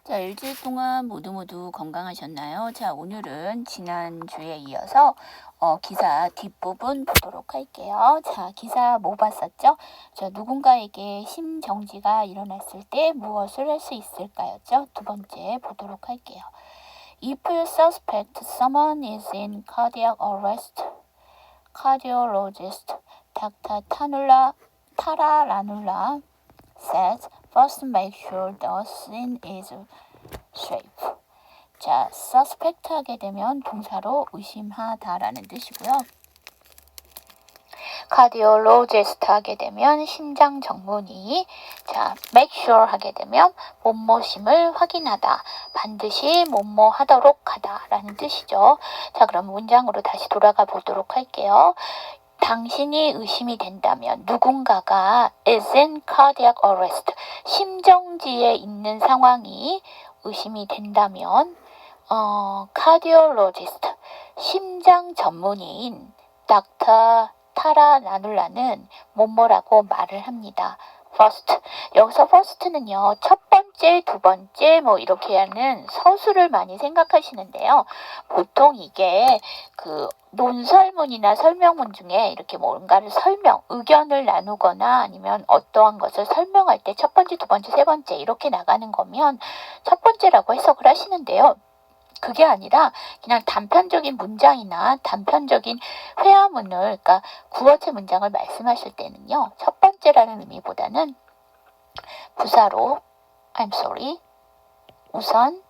자, 일주일 동안 모두 건강하셨나요? 자, 오늘은 지난주에 이어서 기사 뒷부분 보도록 할게요. 자, 기사 뭐 봤었죠? 자, 누군가에게 심정지가 일어났을 때 무엇을 할 수 있을까였죠? 두 번째 보도록 할게요. If you suspect someone is in cardiac arrest, cardiologist Dr. Tara Ranula says first make sure the scene is safe. 자, suspect 하게 되면 동사로 의심하다라는 뜻이고요. cardiologist 하게 되면 심장 전문의. 자, make sure 하게 되면 몸모심을 확인하다. 반드시 몸모 하도록 하다라는 뜻이죠. 자, 그럼 문장으로 다시 돌아가 보도록 할게요. 당신이 의심이 된다면 누군가가 is in cardiac arrest, 심정지에 있는 상황이 의심이 된다면 cardiologist, 심장 전문의인 닥터 타라 나눌라는 뭐뭐라고 말을 합니다. first, 여기서 first는요, 첫 번째, 두 번째 뭐 이렇게 하는 서술을 많이 생각하시는데요. 보통 이게 그 논설문이나 설명문 중에 이렇게 뭔가를 의견을 나누거나 아니면 어떠한 것을 설명할 때 첫 번째, 두 번째, 세 번째 이렇게 나가는 거면 첫 번째라고 해석을 하시는데요. 그게 아니라 그냥 단편적인 문장이나 단편적인 회화문을, 그러니까 구어체 문장을 말씀하실 때는요, 첫 번째라는 의미보다는 부사로 I'm sorry, 우선,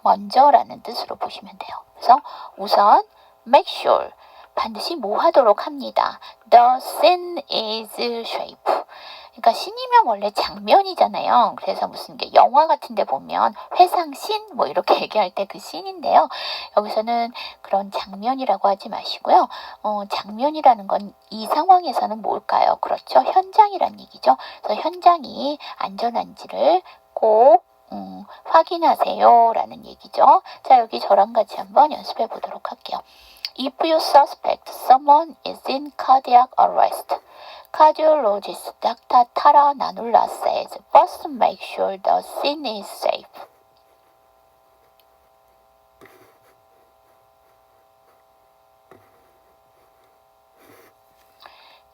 먼저라는 뜻으로 보시면 돼요. 그래서 우선 make sure, 반드시 뭐 하도록 합니다. The scene is safe. 그러니까 씬이면 원래 장면이잖아요. 그래서 무슨 게 영화 같은 데 보면 회상씬 뭐 이렇게 얘기할 때 그 씬인데요. 여기서는 그런 장면이라고 하지 마시고요. 장면이라는 건 이 상황에서는 뭘까요? 그렇죠. 현장이란 얘기죠. 그래서 현장이 안전한지를 꼭 확인하세요 라는 얘기죠. 자, 여기 저랑 같이 한번 연습해 보도록 할게요. If you suspect someone is in cardiac arrest, cardiologist Dr. Tara Nanula says first make sure the scene is safe.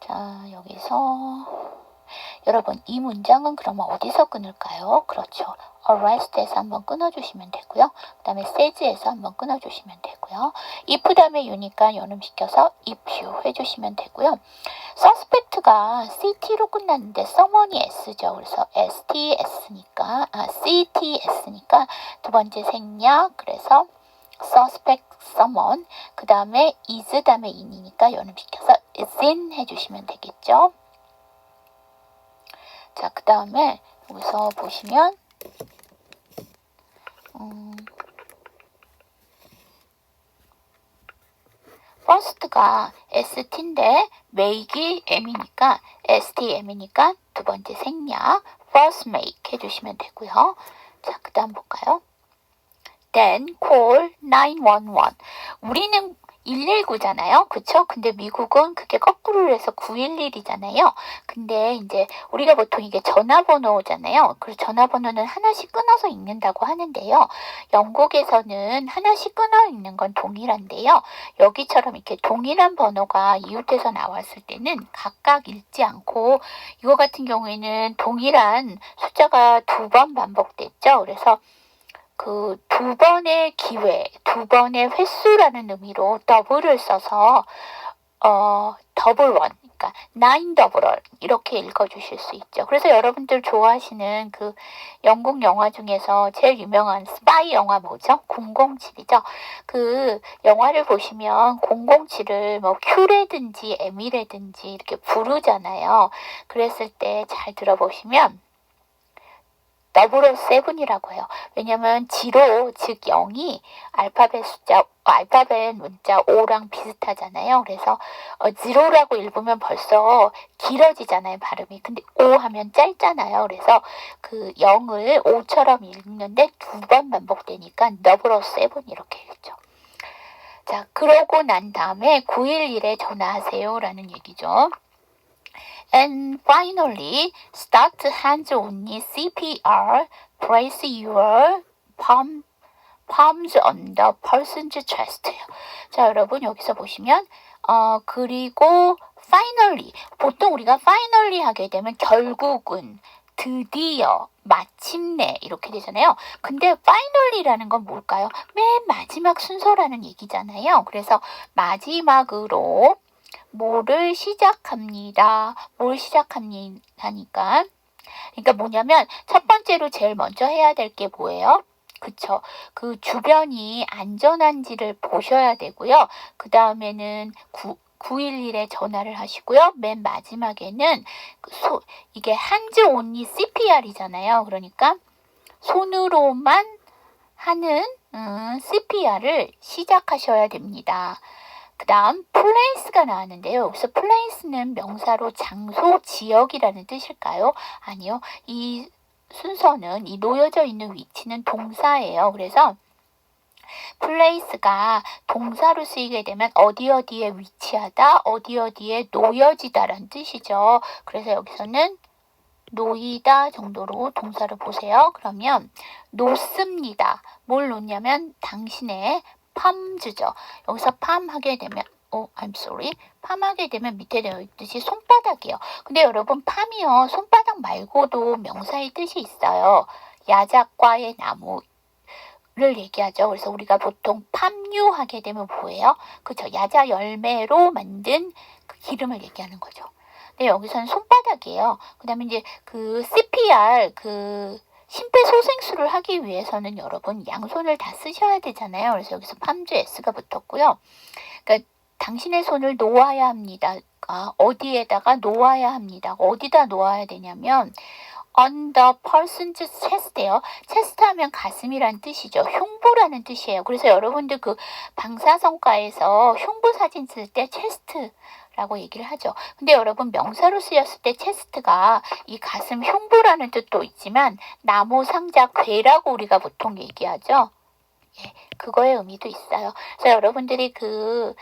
자, 여기서 여러분, 이 문장은 그러면 어디서 끊을까요? 그렇죠. arrest에서 한번 끊어주시면 되고요. 그 다음에 says에서 한번 끊어주시면 되고요. if 다음에 you니까 연음시켜서 if you 해주시면 되고요. suspect가 ct로 끝났는데 someone이 s죠. 그래서 cts니까 두 번째 생략, 그래서 suspect someone, 그 다음에 is 다음에 in이니까 연음시켜서 is in 해주시면 되겠죠. 자, 그 다음에 여기서 보시면 first가 st인데 make이 m이니까 stm이니까 두 번째 생략 first make 해주시면 되고요. 자, 그 다음 볼까요? Then call 911. 우리는 119잖아요. 그쵸? 근데 미국은 그게 거꾸로 해서 911이잖아요. 근데 이제 우리가 보통 이게 전화번호잖아요. 그래서 전화번호는 하나씩 끊어서 읽는다고 하는데요. 영국에서는 하나씩 끊어 읽는 건 동일한데요. 여기처럼 이렇게 동일한 번호가 이웃에서 나왔을 때는 각각 읽지 않고 이거 같은 경우에는 동일한 숫자가 2번 반복됐죠. 그래서 그 두 번의 기회, 두 번의 횟수라는 의미로 더블을 써서 더블 원, 그러니까 9 더블 이렇게 읽어주실 수 있죠. 그래서 여러분들 좋아하시는 그 영국 영화 중에서 제일 유명한 스파이 영화 뭐죠? 007이죠. 그 영화를 보시면 007을 뭐 Q라든지 M이라든지 이렇게 부르잖아요. 그랬을 때 잘 들어보시면 007이라고 해요. 왜냐면 0, 즉 0이 알파벳 문자 5랑 비슷하잖아요. 그래서 0라고 읽으면 벌써 길어지잖아요, 발음이. 근데 5 하면 짧잖아요. 그래서 그 0을 5처럼 읽는데 2번 반복되니까 007 이렇게 읽죠. 자, 그러고 난 다음에 911에 전화하세요 라는 얘기죠. And finally, start hands-only CPR. Brace your palms on the person's chest예요. 자, 여러분 여기서 보시면 그리고 finally, 보통 우리가 finally 하게 되면 결국은, 드디어, 마침내 이렇게 되잖아요. 근데 finally라는 건 뭘까요? 맨 마지막 순서라는 얘기잖아요. 그래서 마지막으로 뭐를 시작합니다. 뭘 시작합니다니까. 그러니까 뭐냐면 첫 번째로 제일 먼저 해야 될 게 뭐예요? 그쵸. 그 주변이 안전한지를 보셔야 되고요. 그 다음에는 911에 전화를 하시고요. 맨 마지막에는 이게 hands only CPR이잖아요. 그러니까 손으로만 하는 CPR을 시작하셔야 됩니다. 그 다음 place가 나왔는데요. 여기서 place는 명사로 장소, 지역이라는 뜻일까요? 아니요. 이 순서는, 이 놓여져 있는 위치는 동사예요. 그래서 place가 동사로 쓰이게 되면 어디에 위치하다, 어디에 놓여지다 라는 뜻이죠. 그래서 여기서는 놓이다 정도로 동사를 보세요. 그러면 놓습니다. 뭘 놓냐면 당신의 palms죠. 여기서 palm 하게 되면 I'm sorry. palm 하게 되면 밑에 되어 있듯이 손바닥이요. 근데 여러분 palm이요. 손바닥 말고도 명사의 뜻이 있어요. 야작과의 나무를 얘기하죠. 그래서 우리가 보통 팜유 하게 되면 뭐예요? 그쵸. 야자 열매로 만든 그 기름을 얘기하는 거죠. 근데 여기서는 손바닥이에요. 그 다음에 이제 그 CPR, 심폐소생술을 하기 위해서는 여러분 양손을 다 쓰셔야 되잖아요. 그래서 여기서 팜주 S가 붙었고요. 그러니까 당신의 손을 놓아야 합니다. 어디에다가 놓아야 합니다. 어디다 놓아야 되냐면 on the person's chest예요. chest 하면 가슴이란 뜻이죠. 흉부라는 뜻이에요. 그래서 여러분들 그 방사선과에서 흉부 사진 쓸 때 chest라고 얘기를 하죠. 근데 여러분 명사로 쓰였을 때 chest가 이 가슴 흉부라는 뜻도 있지만 나무 상자 궤라고 우리가 보통 얘기하죠. 예, 그거의 의미도 있어요. 그래서 여러분들이 그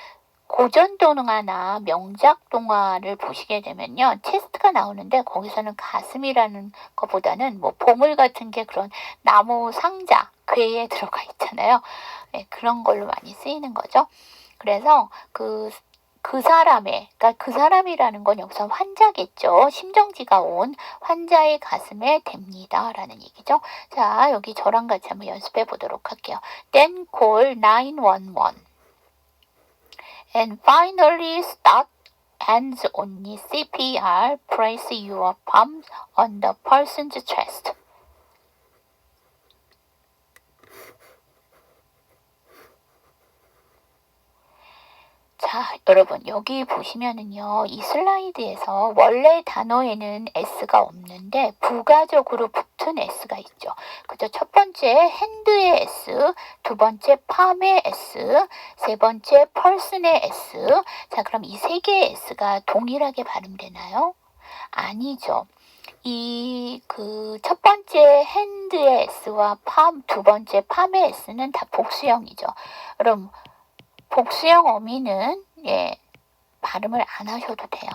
고전 동화나 명작 동화를 보시게 되면요. 체스트가 나오는데 거기서는 가슴이라는 것보다는 뭐 보물 같은 게 그런 나무 상자, 궤에 들어가 있잖아요. 네, 그런 걸로 많이 쓰이는 거죠. 그래서 그 사람의, 그러니까 그 사람이라는 건 여기서 환자겠죠. 심정지가 온 환자의 가슴에 댑니다. 라는 얘기죠. 자, 여기 저랑 같이 한번 연습해 보도록 할게요. Then call 911. And finally start hands only CPR. Place your palms on the person's chest. 자, 여러분 여기 보시면은요. 이 슬라이드에서 원래 단어에는 S가 없는데 부가적으로 붙은 S가 있죠. 그죠? 첫 번째 핸드의 S, 두 번째 palm의 S, 세 번째 person의 S. 자, 그럼 이 세 개의 S가 동일하게 발음되나요? 아니죠. 이 첫 번째 핸드의 S와 palm, 두 번째 palm의 S는 다 복수형이죠. 그럼 복수형 어미는 발음을 안 하셔도 돼요.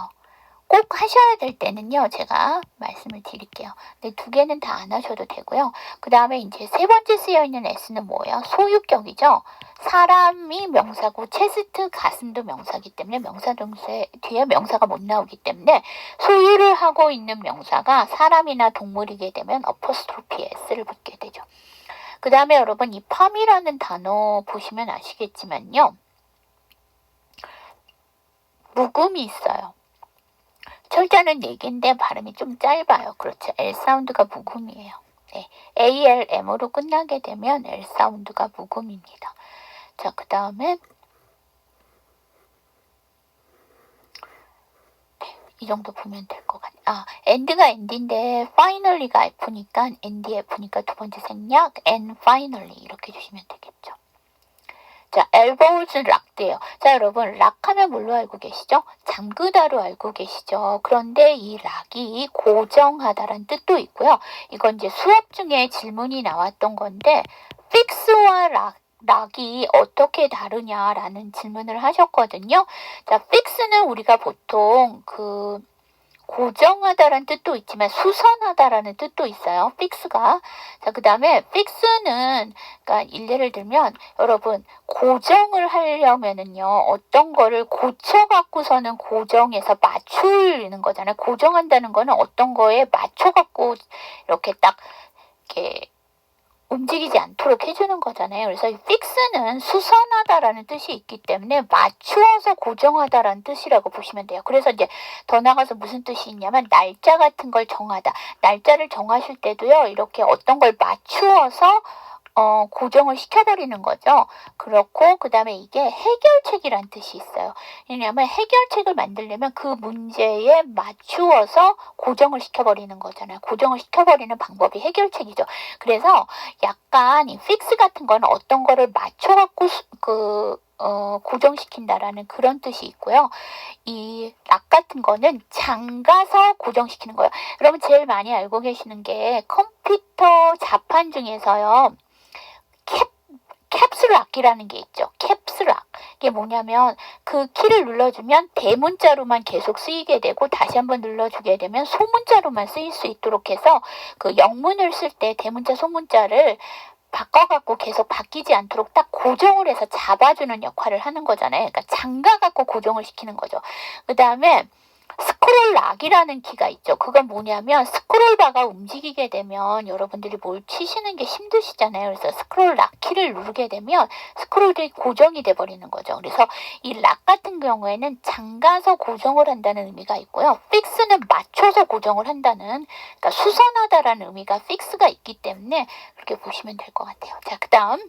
꼭 하셔야 될 때는요. 제가 말씀을 드릴게요. 근데 두 개는 다 안 하셔도 되고요. 그 다음에 이제 세 번째 쓰여있는 S는 뭐예요? 소유격이죠. 사람이 명사고 체스트 가슴도 명사기 때문에 명사 동사 뒤에 명사가 못 나오기 때문에 소유를 하고 있는 명사가 사람이나 동물이게 되면 어퍼스트로피 S를 붙게 되죠. 그 다음에 여러분 이 palm이라는 단어 보시면 아시겠지만요. 묵음이 있어요. 철자는 4개인데 발음이 좀 짧아요. 그렇죠. L 사운드가 묵음이에요. 네. ALM으로 끝나게 되면 L 사운드가 묵음입니다. 자, 그 다음에 이 정도 보면 될 것 같아요. end가 end인데 finally가 F니까 end이 F니까 두 번째 생략 and finally 이렇게 주시면 되겠죠. 자, elbows lock돼요. 자, 여러분 락하면 뭘로 알고 계시죠? 잠그다로 알고 계시죠? 그런데 이 락이 고정하다라는 뜻도 있고요. 이건 이제 수업 중에 질문이 나왔던 건데 fix와 락이 어떻게 다르냐라는 질문을 하셨거든요. 자, fix는 우리가 보통 고정하다라는 뜻도 있지만 수선하다라는 뜻도 있어요. fix가. 자, 그 다음에 fix는 그러니까 일례를 들면 여러분 고정을 하려면은요 어떤 거를 고쳐 갖고서는 고정해서 맞추는 거잖아요. 고정한다는 거는 어떤 거에 맞춰 갖고 이렇게 딱 이렇게 움직이지 않도록 해주는 거잖아요. 그래서 이 fix는 수선하다라는 뜻이 있기 때문에 맞추어서 고정하다라는 뜻이라고 보시면 돼요. 그래서 이제 더 나가서 무슨 뜻이 있냐면 날짜 같은 걸 정하다. 날짜를 정하실 때도요. 이렇게 어떤 걸 맞추어서 고정을 시켜버리는 거죠. 그렇고 그 다음에 이게 해결책이란 뜻이 있어요. 왜냐하면 해결책을 만들려면 그 문제에 맞추어서 고정을 시켜버리는 거잖아요. 고정을 시켜버리는 방법이 해결책이죠. 그래서 약간 이 fix 같은 거는 어떤 거를 맞춰갖고 고정시킨다라는 그런 뜻이 있고요. 이 락 같은 거는 잠가서 고정시키는 거예요. 여러분 제일 많이 알고 계시는 게 컴퓨터 자판 중에서요. 캡슐락이라는 게 있죠. 캡슐락. 이게 뭐냐면 그 키를 눌러주면 대문자로만 계속 쓰이게 되고 다시 한번 눌러주게 되면 소문자로만 쓰일 수 있도록 해서 그 영문을 쓸 때 대문자 소문자를 바꿔갖고 계속 바뀌지 않도록 딱 고정을 해서 잡아주는 역할을 하는 거잖아요. 그러니까 잠가갖고 고정을 시키는 거죠. 그 다음에 스크롤락이라는 키가 있죠. 그건 뭐냐면 스크롤바가 움직이게 되면 여러분들이 뭘 치시는 게 힘드시잖아요. 그래서 스크롤락 키를 누르게 되면 스크롤이 고정이 돼버리는 거죠. 그래서 이 락 같은 경우에는 잠가서 고정을 한다는 의미가 있고요. fix는 맞춰서 고정을 한다는, 그러니까 수선하다라는 의미가 fix가 있기 때문에 그렇게 보시면 될 것 같아요. 자, 그 다음.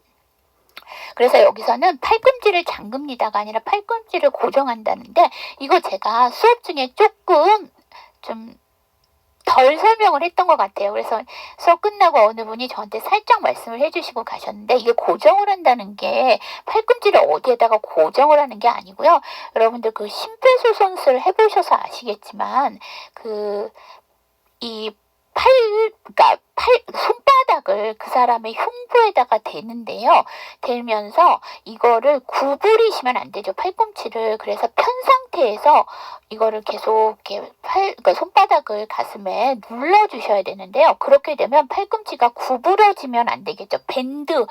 그래서 여기서는 팔꿈치를 잠급니다가 아니라 팔꿈치를 고정한다는데 이거 제가 수업 중에 조금 좀 덜 설명을 했던 것 같아요. 그래서 수업 끝나고 어느 분이 저한테 살짝 말씀을 해주시고 가셨는데 이게 고정을 한다는 게 팔꿈치를 어디에다가 고정을 하는 게 아니고요. 여러분들 그 심폐소생술 해보셔서 아시겠지만 그러니까 손바닥을 그 사람의 흉부에다가 대는데요. 대면서 이거를 구부리시면 안 되죠. 팔꿈치를. 그래서 편 상태에서 이거를 계속 이렇게 그러니까 손바닥을 가슴에 눌러주셔야 되는데요. 그렇게 되면 팔꿈치가 구부러지면 안 되겠죠. 밴드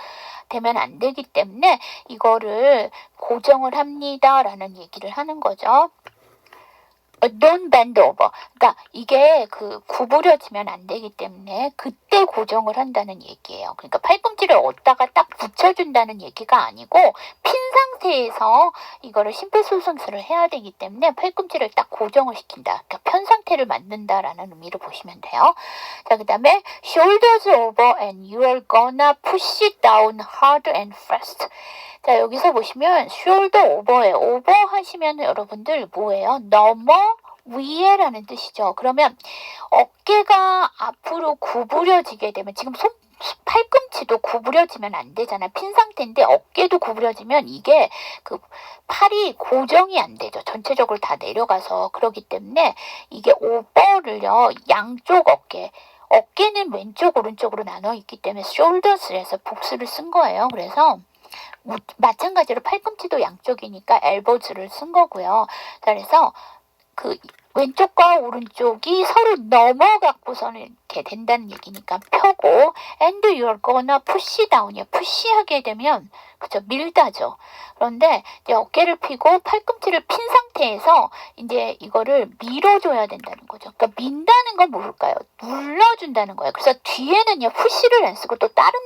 되면 안 되기 때문에 이거를 고정을 합니다라는 얘기를 하는 거죠. Don't bend over. 그러니까 이게 구부려지면 안 되기 때문에 그때 고정을 한다는 얘기예요. 그러니까 팔꿈치를 어디다가 딱 붙여준다는 얘기가 아니고 핀 상태에서 이거를 심폐소생술을 해야 되기 때문에 팔꿈치를 딱 고정을 시킨다. 그러니까 편 상태를 만든다라는 의미로 보시면 돼요. 자, 그 다음에 shoulders over and you're gonna push it down hard and fast. 자, 여기서 보시면 shoulder over예요. over 하시면 여러분들 뭐예요? 넘어 위에라는 뜻이죠. 그러면 어깨가 앞으로 구부려지게 되면 지금 팔꿈치도 구부려지면 안 되잖아요. 핀 상태인데 어깨도 구부려지면 이게 팔이 고정이 안 되죠. 전체적으로 다 내려가서 그러기 때문에 이게 오버를요. 양쪽 어깨는 왼쪽 오른쪽으로 나눠 있기 때문에 shoulders에서 복수를 쓴 거예요. 그래서 마찬가지로 팔꿈치도 양쪽이니까 elbows를 쓴 거고요. 그래서 왼쪽과 오른쪽이 서로 넘어갖고서는 이렇게 된다는 얘기니까 펴고 and you're gonna push down이요. 푸시하게 되면 그죠 밀다죠. 그런데 이제 어깨를 펴고 팔꿈치를 핀 상태에서 이제 이거를 밀어줘야 된다는 거죠. 그러니까 민다는 건 뭘까요? 눌러준다는 거예요. 그래서 뒤에는요 푸시를 안 쓰고 또 다른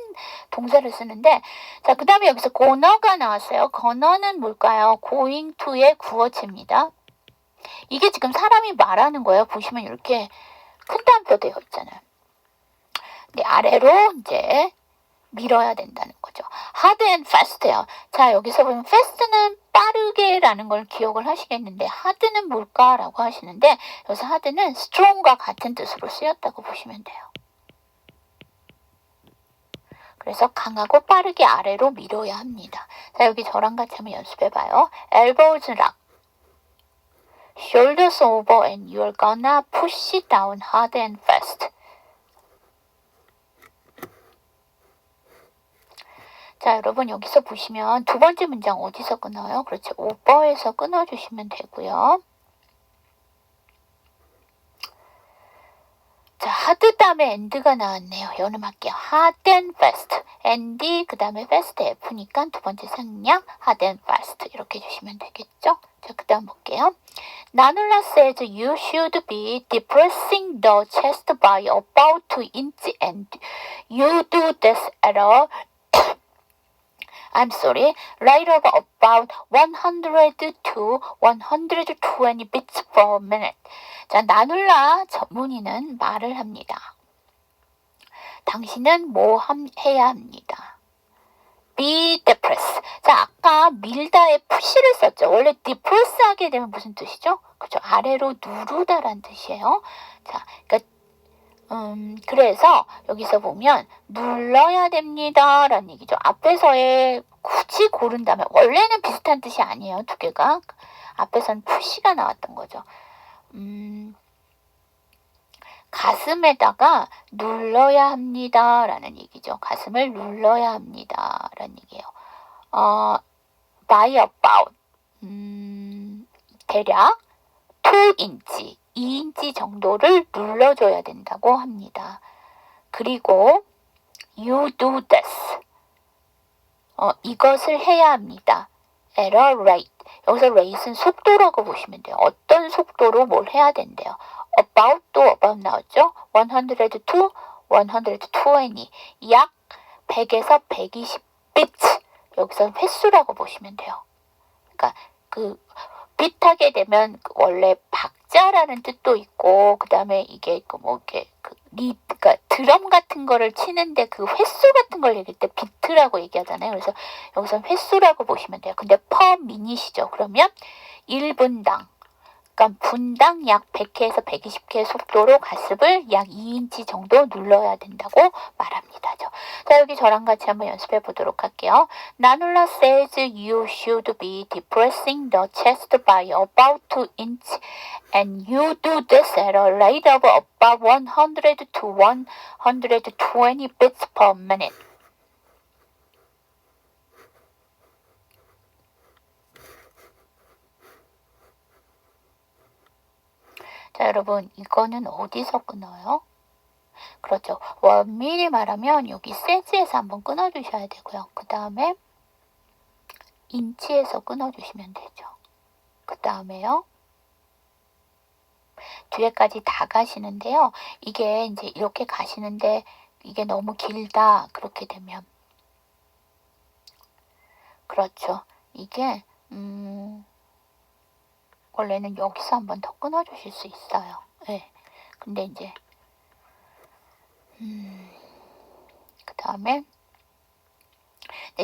동사를 쓰는데 자 그 다음에 여기서 gonna가 나왔어요. gonna는 뭘까요? going to의 구어체입니다. 이게 지금 사람이 말하는 거예요. 보시면 이렇게 큰 따옴표 되어 있잖아요. 근데 아래로 이제 밀어야 된다는 거죠. hard and fast예요. 자, 여기서 보면 fast는 빠르게라는 걸 기억을 하시겠는데 hard는 뭘까라고 하시는데 여기서 hard는 strong과 같은 뜻으로 쓰였다고 보시면 돼요. 그래서 강하고 빠르게 아래로 밀어야 합니다. 자, 여기 저랑 같이 한번 연습해봐요. elbows lock. Shoulders over and you're gonna push it down hard and fast. 자, 여러분 여기서 보시면 두 번째 문장 어디서 끊어요? 그렇죠. over에서 끊어주시면 되고요. 다음에 and가 나왔네요. 연음 할게요. hard and fast. and 그 다음에 fast F니까 두 번째 상냥 hard and fast 이렇게 해주시면 되겠죠. 자, 그 다음 볼게요. 나눌라 says you should be depressing the chest by about 2 inches and you do this at a I'm sorry, rate of about 100 to 120 beats per minute. 자, 나눌라 전문의는 말을 합니다. 당신은 뭐 해야 합니다. be depressed. 자, 아까 밀다에 push를 썼죠. 원래 depress 하게 되면 무슨 뜻이죠? 그죠? 아래로 누르다란 뜻이에요. 자, 그러니까 그래서 여기서 보면 눌러야 됩니다 라는 얘기죠. 앞에서의 굳이 고른다면 원래는 비슷한 뜻이 아니에요. 두 개가. 앞에서는 push가 나왔던 거죠. 가슴에다가 눌러야 합니다 라는 얘기죠. 가슴을 눌러야 합니다 라는 얘기예요. by about 대략 2인치 2인치 정도를 눌러줘야 된다고 합니다. 그리고 you do this 이것을 해야 합니다. at a rate. 여기서 rate은 속도라고 보시면 돼요. 어떤 속도로 뭘 해야 된대요. about 또 about 나왔죠. 100 to 120. 약 100에서 120 beats. 여기서 횟수라고 보시면 돼요. 그러니까 그 bit하게 되면 원래 박자라는 뜻도 있고 그 다음에 이게 그러니까 드럼 같은 거를 치는데 그 횟수 같은 걸 얘기할 때 비트라고 얘기하잖아요. 그래서 여기서 횟수라고 보시면 돼요. 근데 per minute이죠. 그러면 1분당 그러니까 분당 약 100회에서 120회 속도로 가슴을 약 2인치 정도 눌러야 된다고 말합니다. 자, 여기 저랑 같이 한번 연습해 보도록 할게요. 나눌라 says you should be depressing the chest by about 2 inches and you do this at a rate of about 100 to 120 beats per minute. 자, 여러분 이거는 어디서 끊어요? 그렇죠. 원밀히 말하면 여기 says에서 한번 끊어주셔야 되고요. 그 다음에 인치에서 끊어주시면 되죠. 그 다음에요. 뒤에까지 다 가시는데요. 이게 이제 이렇게 가시는데 이게 너무 길다. 그렇게 되면 그렇죠. 이게 원래는 여기서 한번 더 끊어주실 수 있어요. 네. 근데 이제 그 다음에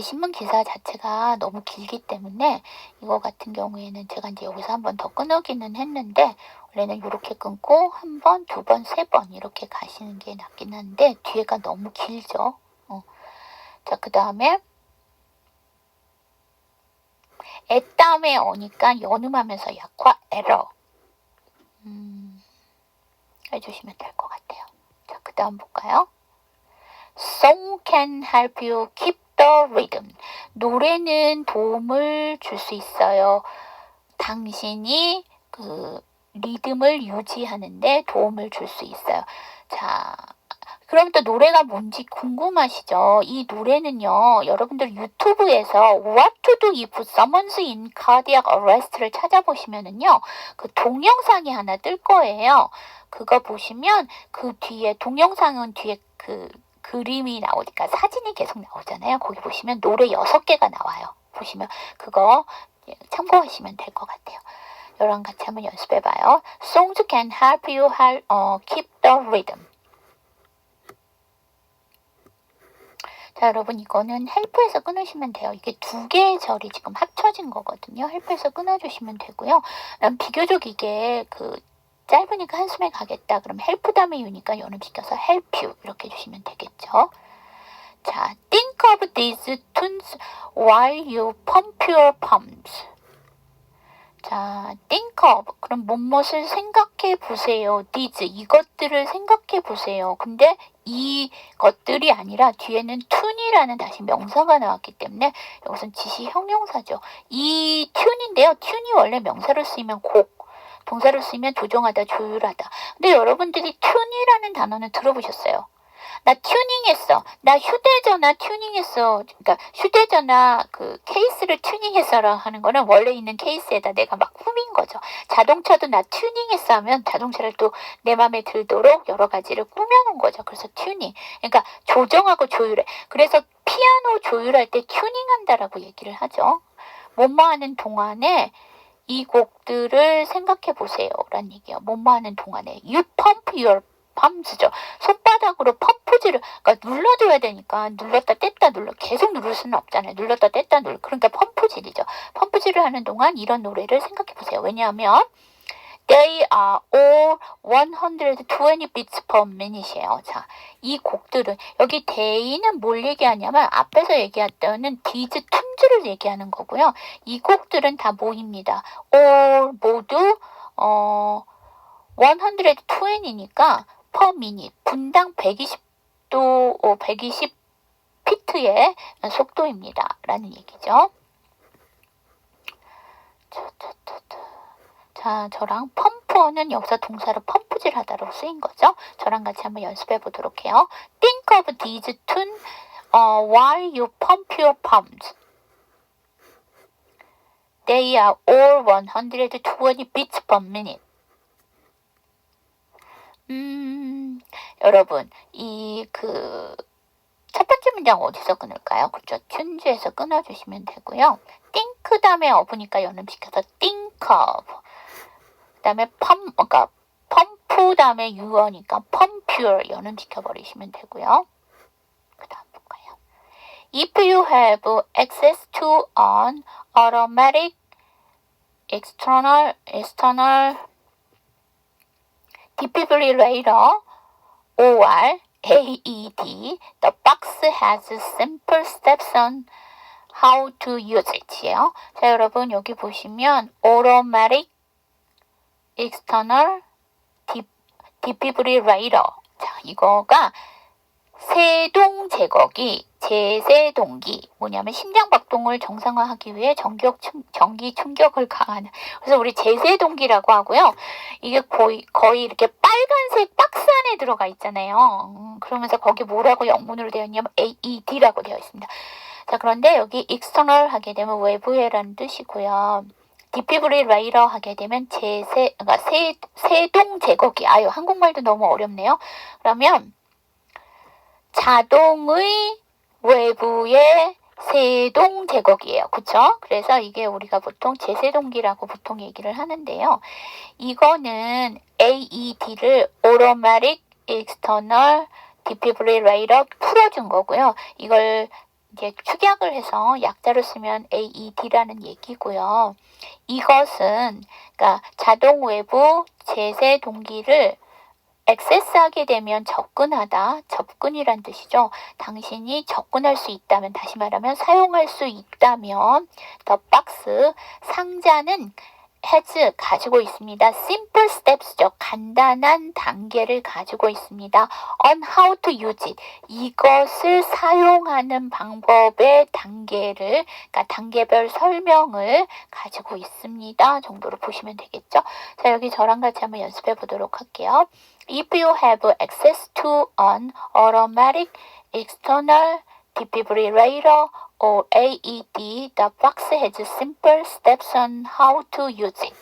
신문 기사 자체가 너무 길기 때문에 이거 같은 경우에는 제가 이제 여기서 한번 더 끊으기는 했는데 원래는 이렇게 끊고 한 번, 두 번, 세 번 이렇게 가시는 게 낫긴 한데 뒤에가 너무 길죠. 자, 그 다음에 애 다음에 오니까 연음하면서 약화 에러 해주시면 될 것 같아요. 자, 그 다음 볼까요? Song can help you keep the rhythm. 노래는 도움을 줄 수 있어요. 당신이 그 리듬을 유지하는데 도움을 줄 수 있어요. 자, 그럼 또 노래가 뭔지 궁금하시죠? 이 노래는요, 여러분들 유튜브에서 What to do if someone's in cardiac arrest를 찾아보시면은요, 그 동영상이 하나 뜰 거예요. 그거 보시면 그 뒤에 동영상은 뒤에 그 그림이 나오니까 사진이 계속 나오잖아요. 거기 보시면 노래 6개가 나와요. 보시면 그거 참고하시면 될 것 같아요. 여러분 같이 한번 연습해봐요. Songs can help you keep the rhythm. 자, 여러분 이거는 헬프에서 끊으시면 돼요. 이게 두 개의 절이 지금 합쳐진 거거든요. 헬프에서 끊어주시면 되고요. 비교적 이게 짧으니까 한숨에 가겠다. 그럼 헬프 다음에 유니까 연음시켜서 help you 이렇게 해주시면 되겠죠. 자, think of these tunes while you pump your palms. 자, think of. 그럼 무엇을 생각해 보세요. these. 이것들을 생각해 보세요. 근데 이것들이 아니라 뒤에는 tune이라는 다시 명사가 나왔기 때문에 여기서는 지시 형용사죠. 이 tune인데요. tune이 원래 명사로 쓰이면 곡. 동사를 쓰면 조정하다, 조율하다. 근데 여러분들이 튠이라는 단어는 들어보셨어요? 나 튜닝했어. 나 휴대전화 튜닝했어. 그러니까 휴대전화 그 케이스를 튜닝했어라 하는 거는 원래 있는 케이스에다 내가 막 꾸민 거죠. 자동차도 나 튜닝했어 하면 자동차를 또 내 맘에 들도록 여러 가지를 꾸며놓은 거죠. 그래서 튜닝. 그러니까 조정하고 조율해. 그래서 피아노 조율할 때 튜닝한다라고 얘기를 하죠. 뭐뭐 하는 동안에 이 곡들을 생각해 보세요. 라는 얘기예요. 뭐뭐 하는 동안에. You pump your palms죠. 손바닥으로 펌프질을, 그러니까 눌러줘야 되니까 눌렀다 뗐다 눌러. 계속 누를 수는 없잖아요. 눌렀다 뗐다 눌러. 그러니까 펌프질이죠. 펌프질을 하는 동안 이런 노래를 생각해 보세요. 왜냐하면 They are all 120 beats per minute이에요. 자, 이 곡들은 여기 they는 뭘 얘기하냐면 앞에서 얘기했던 these tunes를 얘기하는 거고요. 이 곡들은 다 뭐입니다. all 모두 120이니까 per minute 분당 120도 120 피트의 속도입니다. 라는 얘기죠. 자, 저랑 펌프는 여기서 동사로 펌프질 하다로 쓰인 거죠. 저랑 같이 한번 연습해 보도록 해요. Think of these tunes while you pump your palms. They are all 120 beats per minute. 여러분, 첫 번째 문장 어디서 끊을까요? 그렇죠. 튠즈에서 끊어주시면 되고요. think 다음에 어부니까 연음시켜서 think of. 그 다음에 그러니까 펌프 다음에 유어니까 pump your 연음시켜 버리시면 되고요. 그 다음 볼까요? If you have access to an automatic external defibrillator or AED, the box has simple steps on how to use it예요. 자, 여러분 여기 보시면 automatic external defibrillator. 자, 이거가 세동 제거기, 제세동기. 뭐냐면 심장박동을 정상화하기 위해 전기 충격을 가하는. 그래서 우리 제세동기라고 하고요. 이게 거의 이렇게 빨간색 박스 안에 들어가 있잖아요. 그러면서 거기 뭐라고 영문으로 되어 있냐면 AED라고 되어 있습니다. 자, 그런데 여기 external 하게 되면 외부에라는 뜻이고요. 디피브릴레이터 하게 되면 그러니까 세동 제거기. 아유, 한국말도 너무 어렵네요. 그러면 자동의 외부의 세동 제거기예요. 그쵸? 그래서 이게 우리가 보통 제세동기라고 보통 얘기를 하는데요. 이거는 AED를 Automatic External Defibrillator 풀어준 거고요. 이걸 이제 축약을 해서 약자로 쓰면 AED라는 얘기고요. 이것은 그러니까 자동 외부 제세 동기를 액세스하게 되면 접근하다, 접근이란 뜻이죠. 당신이 접근할 수 있다면, 다시 말하면 사용할 수 있다면 the box, 상자는 has, 가지고 있습니다. simple steps죠. 간단한 단계를 가지고 있습니다. on how to use it, 이것을 사용하는 방법의 단계를, 그러니까 단계별 설명을 가지고 있습니다. 정도로 보시면 되겠죠. 자, 여기 저랑 같이 한번 연습해 보도록 할게요. If you have access to an automatic external defibrillator or AED, the box has simple steps on how to use it.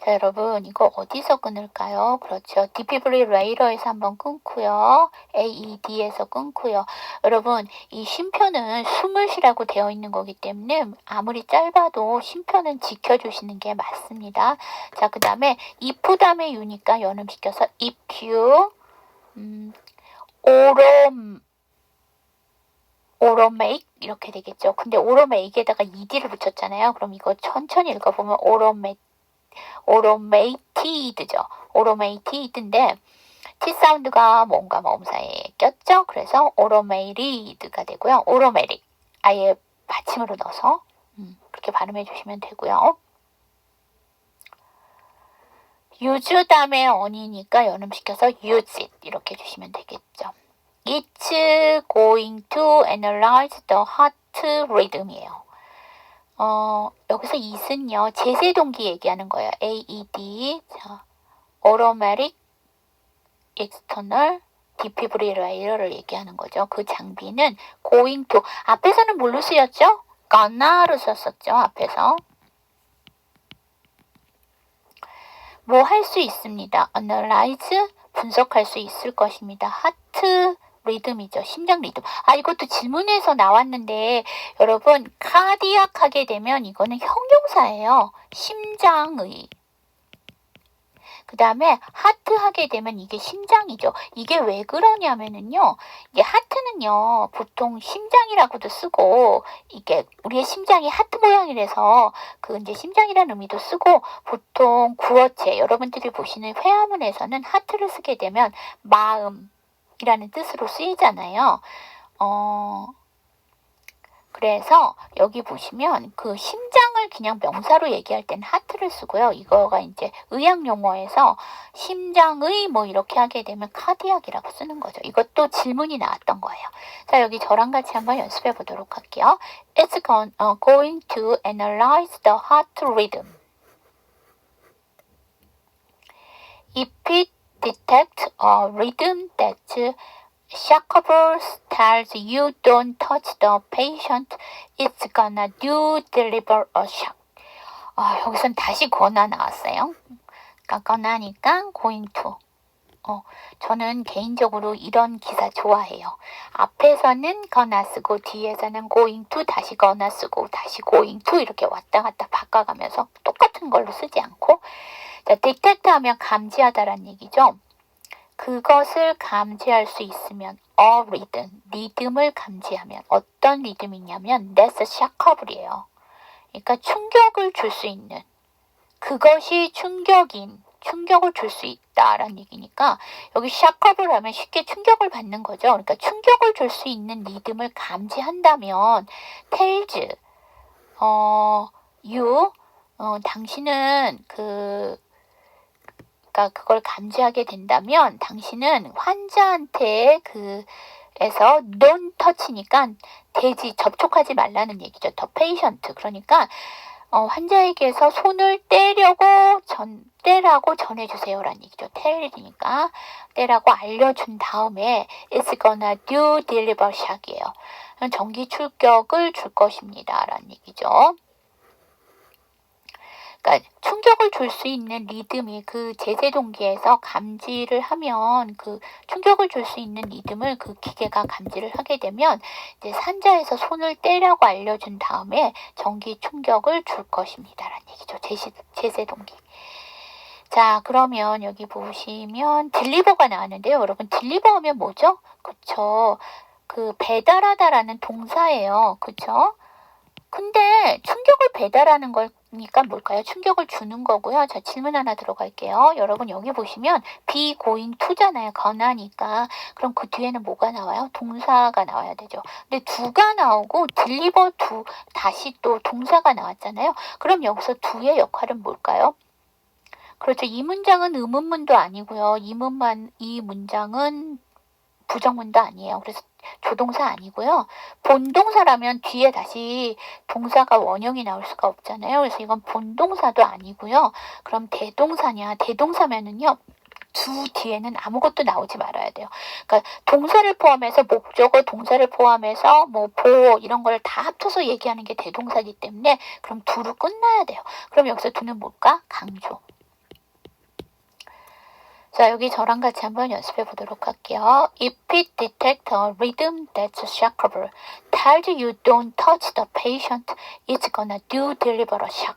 자, 여러분 이거 어디서 끊을까요? 그렇죠. 디피브릴레이터에서 한번 끊고요. AED에서 끊고요. 여러분 이 쉼표는 숨을 쉬라고 되어 있는 거기 때문에 아무리 짧아도 쉼표는 지켜주시는 게 맞습니다. 자, 그 다음에 if 다음에 you니까 연음시켜서 if you automate 이렇게 되겠죠. 근데 automate에다가 ed를 붙였잖아요. 그럼 이거 천천히 읽어보면 automated죠. automated인데 T 사운드가 뭔가 모음사에 꼈죠. 그래서 automated가 되고요. automatic 아예 받침으로 넣어서 그렇게 발음해 주시면 되고요. use 다음에 on이니까 연음시켜서 use it 이렇게 주시면 되겠죠. It's going to analyze the heart rhythm이에요. 여기서 it은요, 제세동기 얘기하는 거예요. AED. 자, automatic external defibrillator를 얘기하는 거죠. 그 장비는 going to. 앞에서는 뭘로 쓰였죠? gonna로 썼었죠. 앞에서. 뭐 할 수 있습니다. analyze, 분석할 수 있을 것입니다. heart 리듬이죠. 심장 리듬. 이것도 질문에서 나왔는데 여러분 cardiac 하게 되면 이거는 형용사예요. 심장의. 그 다음에 하트 하게 되면 이게 심장이죠. 이게 왜 그러냐면은요. 이게 하트는요. 보통 심장이라고도 쓰고 이게 우리의 심장이 하트 모양이라서 그 이제 심장이라는 의미도 쓰고 보통 구어체 여러분들이 보시는 회화문에서는 하트를 쓰게 되면 마음이라는 뜻으로 쓰이잖아요. 그래서 여기 보시면 그 심장을 그냥 명사로 얘기할 때는 하트를 쓰고요. 이거가 이제 의학 용어에서 심장의 뭐 이렇게 하게 되면 카디악이라고 쓰는 거죠. 이것도 질문이 나왔던 거예요. 자, 여기 저랑 같이 한번 연습해 보도록 할게요. It's going to analyze the heart rhythm. If it detects a rhythm that's Shackleford tells you don't touch the patient, it's gonna deliver a shock. 여기선 다시 gonna 나왔어요. 그러니까 gonna니까 going to. 저는 개인적으로 이런 기사 좋아해요. 앞에서는 gonna 쓰고 뒤에서는 going to 다시 gonna 쓰고 다시 going to 이렇게 왔다 갔다 바꿔가면서 똑같은 걸로 쓰지 않고 자, detect 하면 감지하다라는 얘기죠. 그것을 감지할 수 있으면 a rhythm, 리듬을 감지하면 어떤 리듬이냐면 that's shockable이에요. 그러니까 충격을 줄 수 있는 그것이 충격을 줄 수 있다라는 얘기니까 여기 shockable 하면 쉽게 충격을 받는 거죠. 그러니까 충격을 줄 수 있는 리듬을 감지한다면 tells you 당신은 그러니까 그걸 감지하게 된다면 당신은 환자한테 에서 don't touch니까 접촉하지 말라는 얘기죠. the patient. 그러니까 환자에게서 손을 떼라고 전해주세요라는 얘기죠. tell이니까 떼라고 알려준 다음에 it's gonna deliver shock이에요. 전기 출격을 줄 것입니다라는 얘기죠. 그러니까 충격을 줄 수 있는 리듬이 그 제세동기에서 감지를 하면 그 충격을 줄 수 있는 리듬을 그 기계가 감지를 하게 되면 이제 산자에서 손을 떼라고 알려준 다음에 전기 충격을 줄 것입니다라는 얘기죠. 제세동기. 자, 그러면 여기 보시면 딜리버가 나왔는데요. 여러분 딜리버 하면 뭐죠? 그쵸? 그 배달하다라는 동사예요. 그쵸? 근데 충격을 배달하는 거니까 뭘까요? 충격을 주는 거고요. 자, 질문 하나 들어갈게요. 여러분 여기 보시면 be going to잖아요. gonna니까. 그럼 그 뒤에는 뭐가 나와요? 동사가 나와야 되죠. 근데 do가 나오고 deliver to 다시 또 동사가 나왔잖아요. 그럼 여기서 do의 역할은 뭘까요? 그렇죠. 이 문장은 의문문도 아니고요. 이 문장은 부정문도 아니에요. 그래서 조동사 아니고요. 본동사라면 뒤에 다시 동사가 원형이 나올 수가 없잖아요. 그래서 이건 본동사도 아니고요. 그럼 대동사냐? 대동사면은요. 두 뒤에는 아무것도 나오지 말아야 돼요. 그러니까 동사를 포함해서 목적어, 동사를 포함해서 뭐 보어 이런 걸 다 합쳐서 얘기하는 게 대동사이기 때문에 그럼 두로 끝나야 돼요. 그럼 여기서 두는 뭘까? 강조. 자, 여기 저랑 같이 한번 연습해 보도록 할게요. If it detects a rhythm that's shockable, tells you don't touch the patient, it's gonna deliver a shock.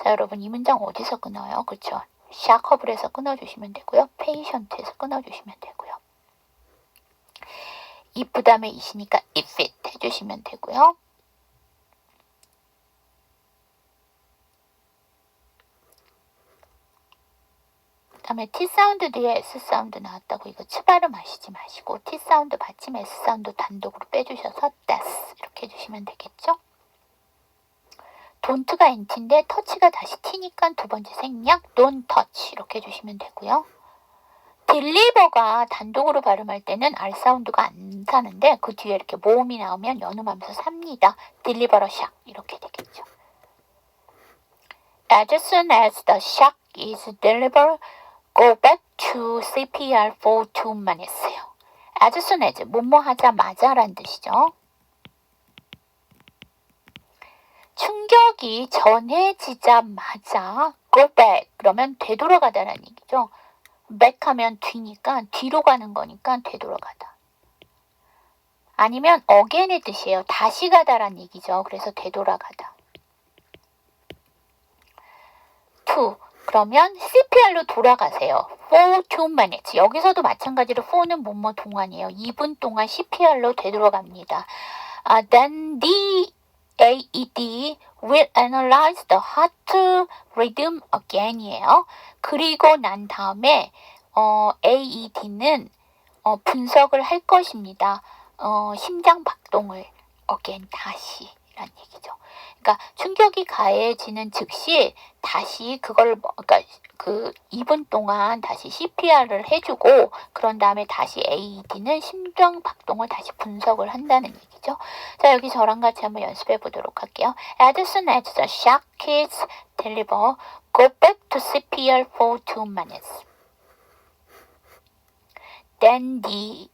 자, 여러분 이 문장 어디서 끊어요? 그렇죠? shockable에서 끊어주시면 되고요. patient에서 끊어주시면 되고요. if 다음에 it이니까 if it 해주시면 되고요. 다음에 T 사운드 뒤에 S 사운드 나왔다고 이거 치발음 하시지 마시고 T 사운드 받침 S 사운드 단독으로 빼주셔서 that's 이렇게 해주시면 되겠죠? don't가 nt인데 touch가 다시 t니까 두 번째 생략 don't touch 이렇게 해주시면 되고요. deliver가 단독으로 발음할 때는 R 사운드가 안 사는데 그 뒤에 이렇게 모음이 나오면 연음하면서 삽니다. deliver a shock 이렇게 되겠죠. As soon as the shock is delivered, go back to CPR for 2 minutes요. As soon as 뭐뭐 하자마자 라는 뜻이죠. 충격이 전해지자마자 go back 그러면 되돌아가다라는 얘기죠. back 하면 뒤니까 뒤로 가는 거니까 되돌아가다. 아니면 again의 뜻이에요. 다시 가다라는 얘기죠. 그래서 되돌아가다. to 그러면 CPR로 돌아가세요. for 2 minutes. 여기서도 마찬가지로 for는 뭐뭐 동안이에요. 2분 동안 CPR로 되돌아갑니다. Then the AED will analyze the heart rhythm again이에요. 그리고 난 다음에 AED는 분석을 할 것입니다. 심장 박동을 again 다시 라는 얘기죠. 그러니까 충격이 가해지는 즉시 다시 그걸 그러니까 그 2분 동안 다시 CPR을 해주고 그런 다음에 다시 AED는 심장 박동을 다시 분석을 한다는 얘기죠. 자, 여기 저랑 같이 한번 연습해 보도록 할게요. As soon as the shock is delivered, go back to CPR for 2 minutes. Then the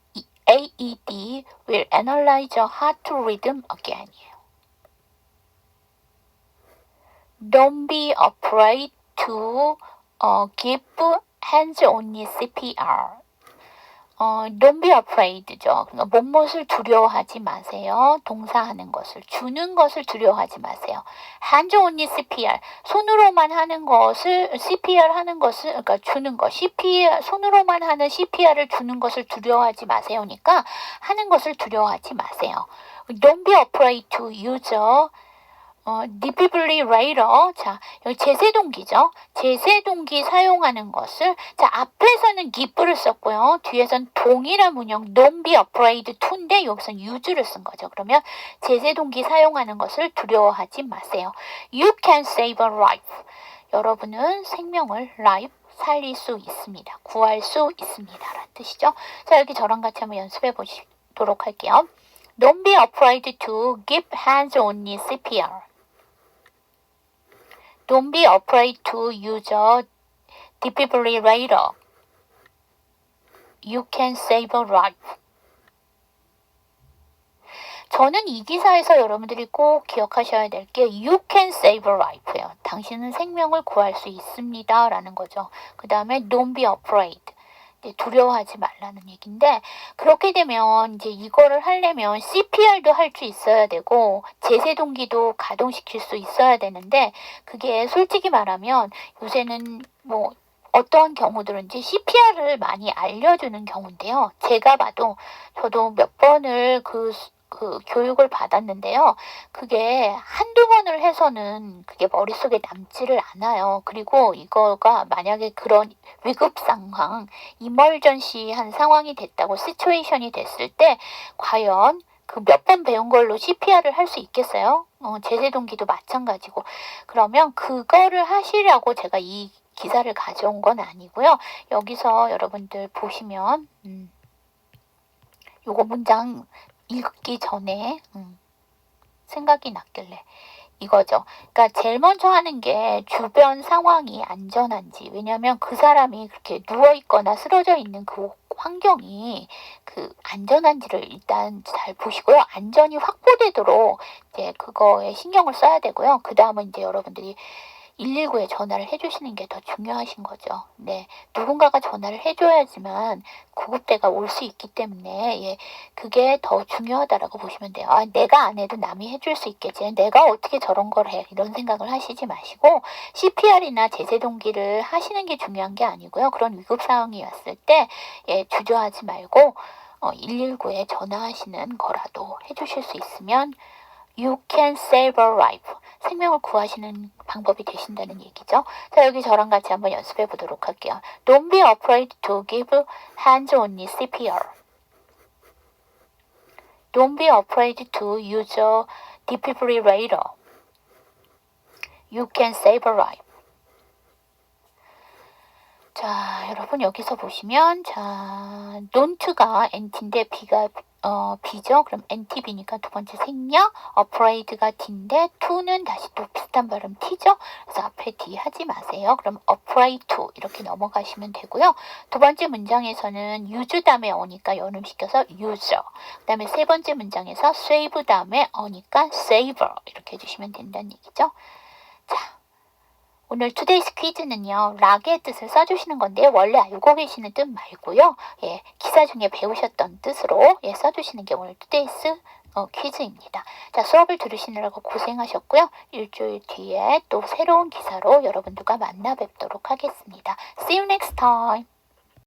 AED will analyze your heart rhythm again. Don't be afraid to give hands-only CPR. Don't be afraid죠. 그러니까 못못을 두려워하지 마세요. 동사하는 것을, 주는 것을 두려워하지 마세요. hands-only CPR, 손으로만 하는 것을, CPR 하는 것을, 그러니까 주는 것, CPR, 손으로만 하는 CPR을 주는 것을 두려워하지 마세요니까 하는 것을 두려워하지 마세요. Don't be afraid to use defibrillator. 자, 여기 제세동기죠. 제세동기 사용하는 것을, 자, 앞에서는 give를 썼고요. 뒤에서는 동일한 문형 don't be afraid to인데 여기서는 use를 쓴 거죠. 그러면 제세동기 사용하는 것을 두려워하지 마세요. You can save a life. 여러분은 생명을 life 살릴 수 있습니다. 구할 수 있습니다. 라는 뜻이죠. 자, 여기 저랑 같이 한번 연습해 보도록 할게요. Don't be afraid to give hands-only CPR. Don't be afraid to use a defibrillator. You can save a life. 저는 이 기사에서 여러분들이 꼭 기억하셔야 될 게 You can save a life예요. 당신은 생명을 구할 수 있습니다. 라는 거죠. 그 다음에 Don't be afraid. 두려워하지 말라는 얘기인데 그렇게 되면 이제 이거를 하려면 CPR도 할 수 있어야 되고 제세동기도 가동시킬 수 있어야 되는데 그게 솔직히 말하면 요새는 뭐 어떠한 경우들은지 CPR을 많이 알려주는 경우인데요. 제가 봐도 저도 몇 번을 그 교육을 받았는데요. 그게 한두 번을 해서는 그게 머릿속에 남지를 않아요. 그리고 이거가 만약에 그런 위급 상황, 이멀전시한 상황이 됐다고 시츄에이션이 됐을 때 과연 그 몇 번 배운 걸로 CPR을 할 수 있겠어요? 제세동기도 마찬가지고. 그러면 그거를 하시려고 제가 이 기사를 가져온 건 아니고요. 여기서 여러분들 보시면 요거 문장 읽기 전에 생각이 났길래 이거죠. 그러니까 제일 먼저 하는 게 주변 상황이 안전한지. 왜냐하면 그 사람이 그렇게 누워있거나 쓰러져 있는 그 환경이 그 안전한지를 일단 잘 보시고요. 안전이 확보되도록 이제 그거에 신경을 써야 되고요. 그 다음은 이제 여러분들이 119에 전화를 해주시는 게 더 중요하신 거죠. 네, 누군가가 전화를 해줘야지만 구급대가 올 수 있기 때문에 예, 그게 더 중요하다라고 보시면 돼요. 아, 내가 안 해도 남이 해줄 수 있겠지. 내가 어떻게 저런 걸 해. 이런 생각을 하시지 마시고 CPR이나 제세동기를 하시는 게 중요한 게 아니고요. 그런 위급 상황이 왔을 때 예, 주저하지 말고 119에 전화하시는 거라도 해주실 수 있으면 You can save a life. 생명을 구하시는 방법이 되신다는 얘기죠. 자, 여기 저랑 같이 한번 연습해 보도록 할게요. Don't be afraid to give hands-only CPR. Don't be afraid to use a defibrillator. You can save a life. 자, 여러분 여기서 보시면 자, don't가 NT인데 B가 B죠. 그럼 NTB니까 두 번째 생략, afraid가 D인데 to는 다시 또 비슷한 발음 T죠. 그래서 앞에 D 하지 마세요. 그럼 afraid to 이렇게 넘어가시면 되고요. 두 번째 문장에서는 use 다음에 어니까 연음시켜서 user. 그 다음에 세 번째 문장에서 save 다음에 어니까 saver 이렇게 해주시면 된다는 얘기죠. 자, 오늘 투데이스 퀴즈는요, 락의 뜻을 써주시는 건데 원래 알고 계시는 뜻 말고요. 예, 기사 중에 배우셨던 뜻으로 써주시는 게 오늘 투데이스 퀴즈입니다. 자, 수업을 들으시느라고 고생하셨고요. 일주일 뒤에 또 새로운 기사로 여러분들과 만나 뵙도록 하겠습니다. See you next time.